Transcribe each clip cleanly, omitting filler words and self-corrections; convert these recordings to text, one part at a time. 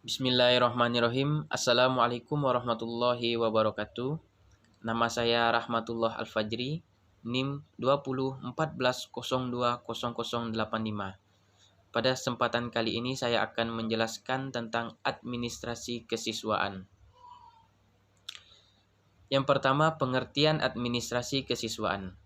Bismillahirrahmanirrahim. Assalamualaikum warahmatullahi wabarakatuh. Nama saya Rahmatullah Al-Fajri, NIM 2014020085. Pada kesempatan kali ini saya akan menjelaskan tentang administrasi kesiswaan. Yang pertama, pengertian administrasi kesiswaan.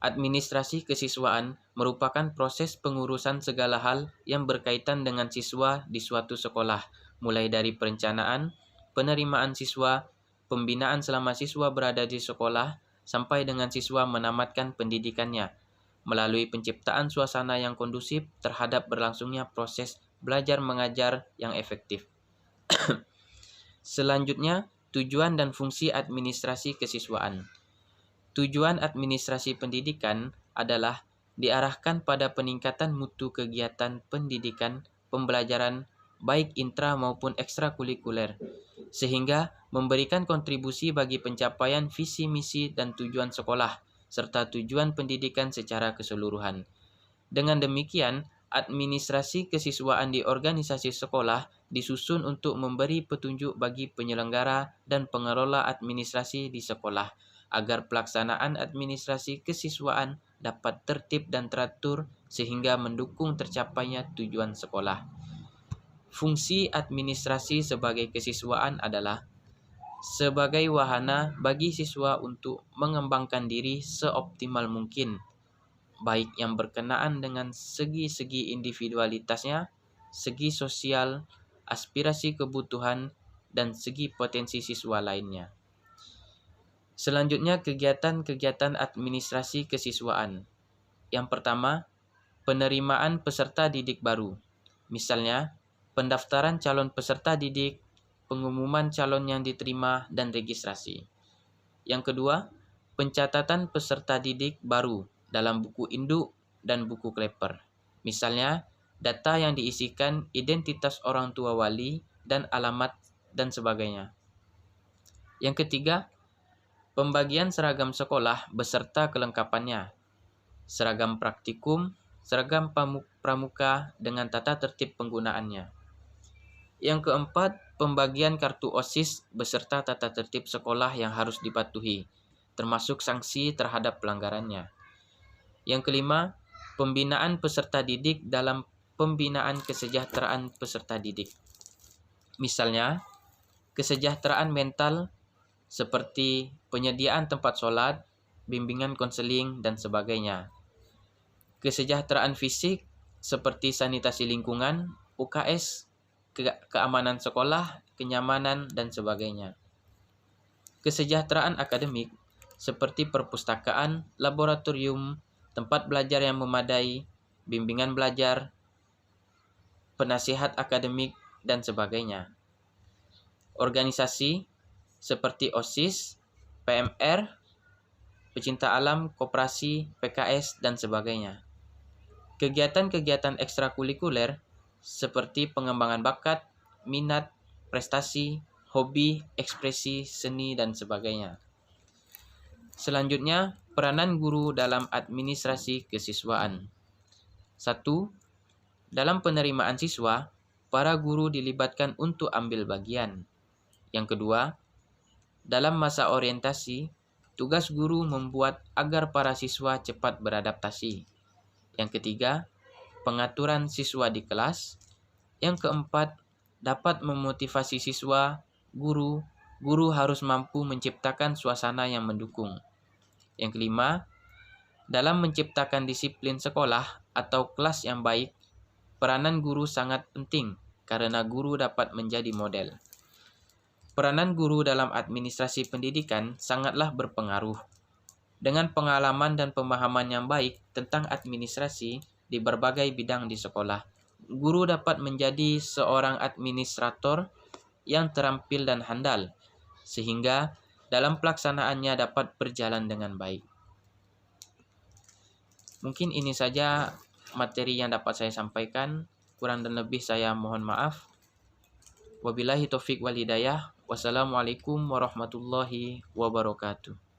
Administrasi kesiswaan merupakan proses pengurusan segala hal yang berkaitan dengan siswa di suatu sekolah, mulai dari perencanaan, penerimaan siswa, pembinaan selama siswa berada di sekolah, sampai dengan siswa menamatkan pendidikannya, melalui penciptaan suasana yang kondusif terhadap berlangsungnya proses belajar mengajar yang efektif. Selanjutnya, tujuan dan fungsi administrasi kesiswaan. Tujuan administrasi pendidikan adalah diarahkan pada peningkatan mutu kegiatan pendidikan pembelajaran baik intra maupun ekstrakurikuler, sehingga memberikan kontribusi bagi pencapaian visi misi dan tujuan sekolah, serta tujuan pendidikan secara keseluruhan. Dengan demikian, administrasi kesiswaan di organisasi sekolah disusun untuk memberi petunjuk bagi penyelenggara dan pengelola administrasi di sekolah, agar pelaksanaan administrasi kesiswaan dapat tertib dan teratur sehingga mendukung tercapainya tujuan sekolah. Fungsi administrasi sebagai kesiswaan adalah sebagai wahana bagi siswa untuk mengembangkan diri seoptimal mungkin, baik yang berkenaan dengan segi-segi individualitasnya, segi sosial, aspirasi kebutuhan, dan segi potensi siswa lainnya. Selanjutnya, kegiatan-kegiatan administrasi kesiswaan. Yang pertama, penerimaan peserta didik baru. Misalnya, pendaftaran calon peserta didik, pengumuman calon yang diterima, dan registrasi. Yang kedua, pencatatan peserta didik baru dalam buku induk dan buku kleper. Misalnya, data yang diisikan identitas orang tua wali dan alamat dan sebagainya. Yang ketiga, pembagian seragam sekolah beserta kelengkapannya, seragam praktikum, seragam pramuka dengan tata tertib penggunaannya. Yang keempat, pembagian kartu OSIS beserta tata tertib sekolah yang harus dipatuhi, termasuk sanksi terhadap pelanggarannya. Yang kelima, pembinaan peserta didik dalam pembinaan kesejahteraan peserta didik. Misalnya, kesejahteraan mental seperti penyediaan tempat sholat, bimbingan konseling, dan sebagainya. Kesejahteraan fisik seperti sanitasi lingkungan, UKS, keamanan sekolah, kenyamanan, dan sebagainya. Kesejahteraan akademik seperti perpustakaan, laboratorium, tempat belajar yang memadai, bimbingan belajar, penasihat akademik, dan sebagainya. Organisasi seperti OSIS, PMR, pecinta alam, koperasi, PKS, dan sebagainya. Kegiatan-kegiatan ekstrakurikuler seperti pengembangan bakat, minat, prestasi, hobi, ekspresi, seni, dan sebagainya. Selanjutnya, peranan guru dalam administrasi kesiswaan. 1. Dalam penerimaan siswa, para guru dilibatkan untuk ambil bagian. Yang kedua, dalam masa orientasi, tugas guru membuat agar para siswa cepat beradaptasi. Yang ketiga, pengaturan siswa di kelas. Yang keempat, dapat memotivasi siswa, guru harus mampu menciptakan suasana yang mendukung. Yang kelima, dalam menciptakan disiplin sekolah atau kelas yang baik, peranan guru sangat penting karena guru dapat menjadi model. Peranan guru dalam administrasi pendidikan sangatlah berpengaruh. Dengan pengalaman dan pemahaman yang baik tentang administrasi di berbagai bidang di sekolah, guru dapat menjadi seorang administrator yang terampil dan handal, sehingga dalam pelaksanaannya dapat berjalan dengan baik. Mungkin ini saja materi yang dapat saya sampaikan. Kurang dan lebih saya mohon maaf. Wabillahi taufiq wal hidayah. Wassalamualaikum warahmatullahi wabarakatuh.